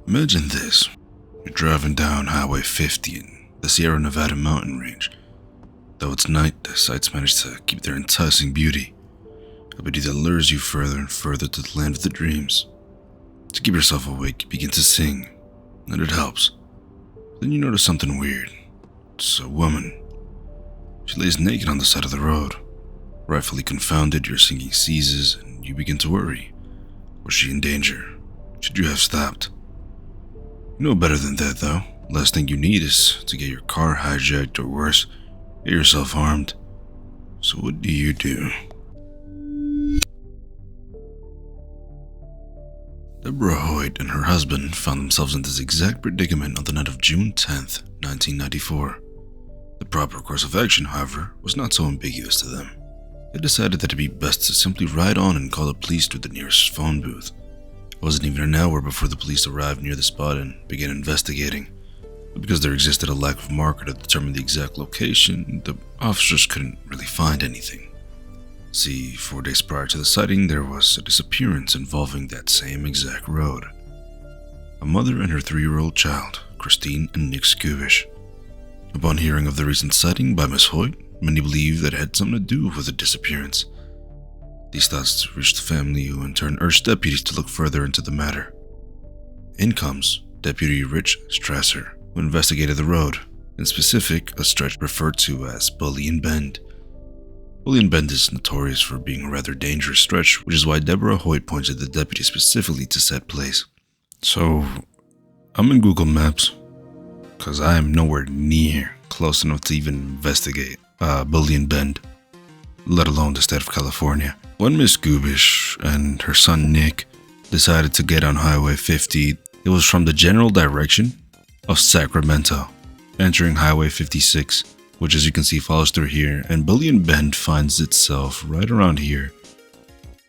Imagine this. You're driving down Highway 50 in the Sierra Nevada mountain range. Though it's night, the sights manage to keep their enticing beauty, a beauty that lures you further and further to the land of the dreams. To keep yourself awake, you begin to sing, and it helps. Then you notice something weird. It's a woman. She lays naked on the side of the road. Rightfully confounded, your singing ceases, and you begin to worry. Was she in danger? Should you have stopped? You know better than that, though. Last thing you need is to get your car hijacked or worse, get yourself harmed. So what do you do? Deborah Hoyt and her husband found themselves in this exact predicament on the night of June 10th, 1994. The proper course of action, however, was not so ambiguous to them. They decided that it'd be best to simply ride on and call the police to the nearest phone booth. It wasn't even an hour before the police arrived near the spot and began investigating. But because there existed a lack of marker to determine the exact location, the officers couldn't really find anything. See, 4 days prior to the sighting, there was a disappearance involving that same exact road. A mother and her 3-year-old child, Christine and Nick Skubish. Upon hearing of the recent sighting by Miss Hoyt, many believed that it had something to do with the disappearance. These thoughts reached the family, who in turn urged deputies to look further into the matter. In comes Deputy Rich Strasser, who investigated the road, in specific, a stretch referred to as Bullion Bend. Bullion Bend is notorious for being a rather dangerous stretch, which is why Deborah Hoyt pointed the deputy specifically to said place. So, I'm in Google Maps, because I am nowhere near close enough to even investigate Bullion Bend, let alone the state of California. When Miss Skubish and her son Nick decided to get on Highway 50, it was from the general direction of Sacramento, entering Highway 56, which as you can see follows through here, and Bullion Bend finds itself right around here.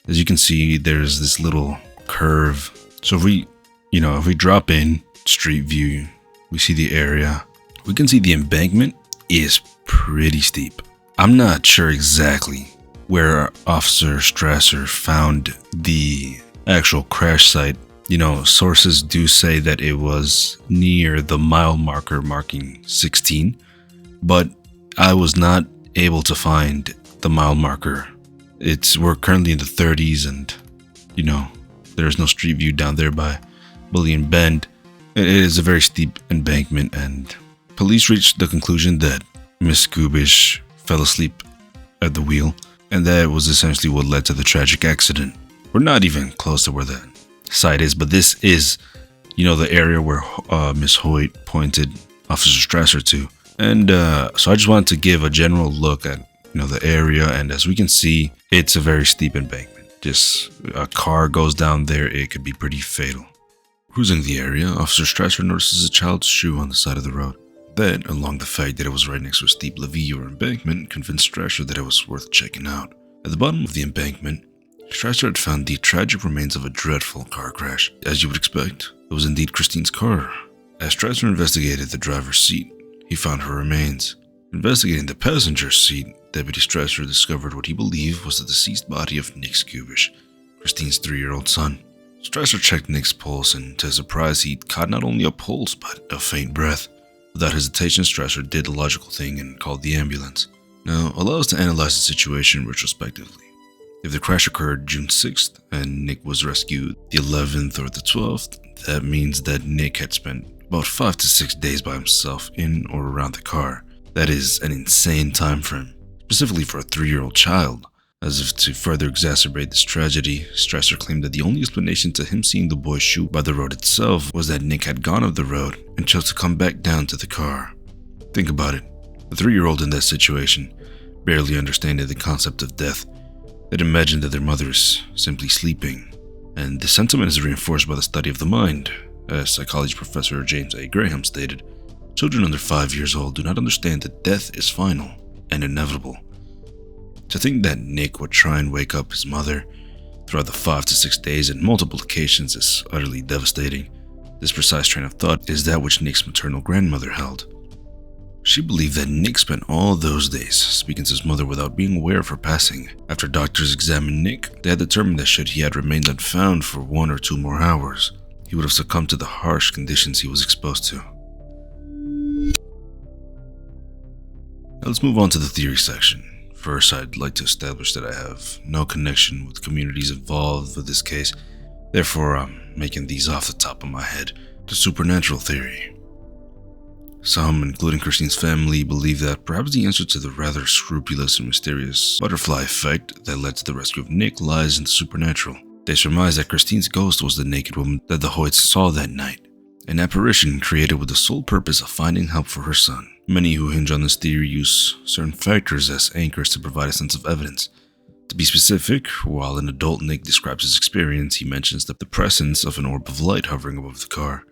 As you can see, there's this little curve. So if we drop in street view, we see the area. We can see the embankment is pretty steep. I'm not sure exactly where Officer Strasser found the actual crash site. Sources do say that it was near the mile marker marking 16, but I was not able to find the mile marker. We're currently in the 30s, and there's no street view down there by Bullion Bend. It is a very steep embankment, and police reached the conclusion that Miss Skubish fell asleep at the wheel, and that was essentially what led to the tragic accident. We're not even close to where the site is, but this is, the area where Miss Hoyt pointed Officer Strasser to. And so I just wanted to give a general look at, the area, and as we can see, it's a very steep embankment. Just a car goes down there, it could be pretty fatal. Cruising the area, Officer Strasser notices a child's shoe on the side of the road. That, along the fact that it was right next to a steep levee or embankment, convinced Strasser that it was worth checking out. At the bottom of the embankment, Strasser had found the tragic remains of a dreadful car crash. As you would expect, it was indeed Christine's car. As Strasser investigated the driver's seat, he found her remains. Investigating the passenger seat, Deputy Strasser discovered what he believed was the deceased body of Nick Skubish, Christine's 3-year-old son. Strasser checked Nick's pulse, and to his surprise, he caught not only a pulse, but a faint breath. Without hesitation, Strasser did the logical thing and called the ambulance. Now, allow us to analyze the situation retrospectively. If the crash occurred June 6th and Nick was rescued the 11th or the 12th, that means that Nick had spent about 5 to 6 days by himself in or around the car. That is an insane time frame, specifically for a 3-year-old child. As if to further exacerbate this tragedy, Strasser claimed that the only explanation to him seeing the boy's shoe by the road itself was that Nick had gone up the road and chose to come back down to the car. Think about it. The 3-year-old in that situation, barely understanding the concept of death, they'd imagine that their mother is simply sleeping. And this sentiment is reinforced by the study of the mind. As psychology professor James A. Graham stated, children under 5 years old do not understand that death is final and inevitable. To think that Nick would try and wake up his mother throughout the 5 to 6 days in multiple occasions is utterly devastating. This precise train of thought is that which Nick's maternal grandmother held. She believed that Nick spent all those days speaking to his mother without being aware of her passing. After doctors examined Nick, they had determined that should he had remained unfound for 1 or 2 more hours, he would have succumbed to the harsh conditions he was exposed to. Now let's move on to the theory section. First, I'd like to establish that I have no connection with communities involved with this case, therefore I'm making these off the top of my head. The supernatural theory. Some, including Christine's family, believe that perhaps the answer to the rather scrupulous and mysterious butterfly effect that led to the rescue of Nick lies in the supernatural. They surmise that Christine's ghost was the naked woman that the Hoyts saw that night, an apparition created with the sole purpose of finding help for her son. Many who hinge on this theory use certain factors as anchors to provide a sense of evidence. To be specific, while an adult Nick describes his experience, he mentions the presence of an orb of light hovering above the car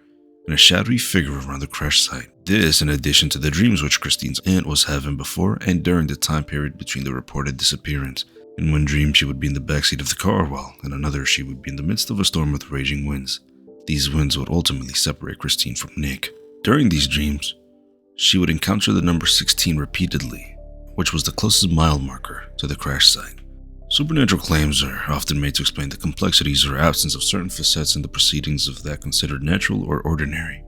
and a shadowy figure around the crash site. This in addition to the dreams which Christine's aunt was having before and during the time period between the reported disappearance. In one dream she would be in the backseat of the car, while in another she would be in the midst of a storm with raging winds. These winds would ultimately separate Christine from Nick. During these dreams, she would encounter the number 16 repeatedly, which was the closest mile marker to the crash site. Supernatural claims are often made to explain the complexities or absence of certain facets in the proceedings of that considered natural or ordinary.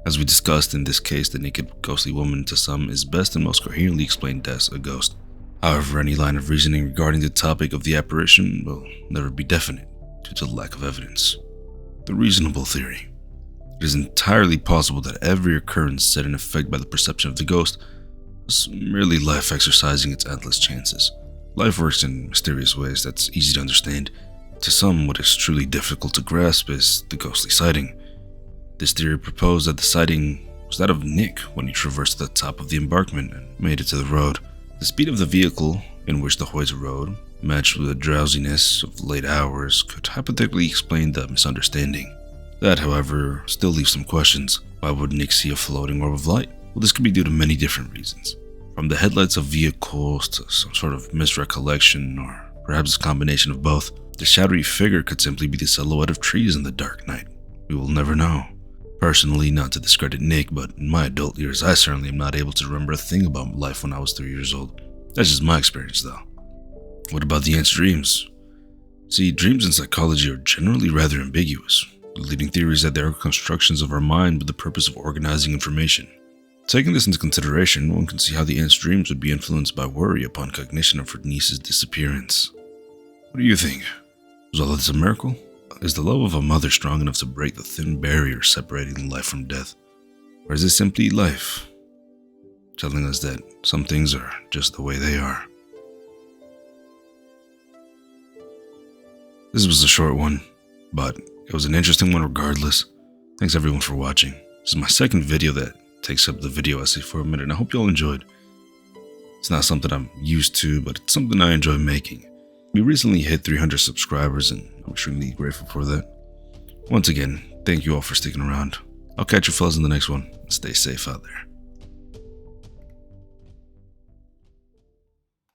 As we discussed in this case, the naked ghostly woman to some is best and most coherently explained as a ghost. However, any line of reasoning regarding the topic of the apparition will never be definite due to lack of evidence. The reasonable theory. It is entirely possible that every occurrence set in effect by the perception of the ghost was merely life exercising its endless chances. Life works in mysterious ways that's easy to understand. To some, what is truly difficult to grasp is the ghostly sighting. This theory proposed that the sighting was that of Nick when he traversed the top of the embankment and made it to the road. The speed of the vehicle in which the Hoyts rode, matched with the drowsiness of late hours, could hypothetically explain the misunderstanding. That, however, still leaves some questions. Why would Nick see a floating orb of light? Well, this could be due to many different reasons. From the headlights of vehicles to some sort of misrecollection, or perhaps a combination of both. The shadowy figure could simply be the silhouette of trees in the dark night. We will never know. Personally, not to discredit Nick, but in my adult years, I certainly am not able to remember a thing about life when I was 3 years old. That's just my experience, though. What about the aunt's dreams? See, dreams in psychology are generally rather ambiguous. The leading theory is that they are constructions of our mind with the purpose of organizing information. Taking this into consideration, one can see how the aunt's dreams would be influenced by worry upon cognition of her niece's disappearance. What do you think? Was all of this a miracle? Is the love of a mother strong enough to break the thin barrier separating life from death? Or is it simply life, telling us that some things are just the way they are? This was a short one, but it was an interesting one regardless. Thanks everyone for watching. This is my second video that takes up the video essay for a minute, and I hope you all enjoyed. It's not something I'm used to, but it's something I enjoy making. We recently hit 300 subscribers, and I'm extremely grateful for that. Once again, thank you all for sticking around. I'll catch you fellas in the next one. Stay safe out there.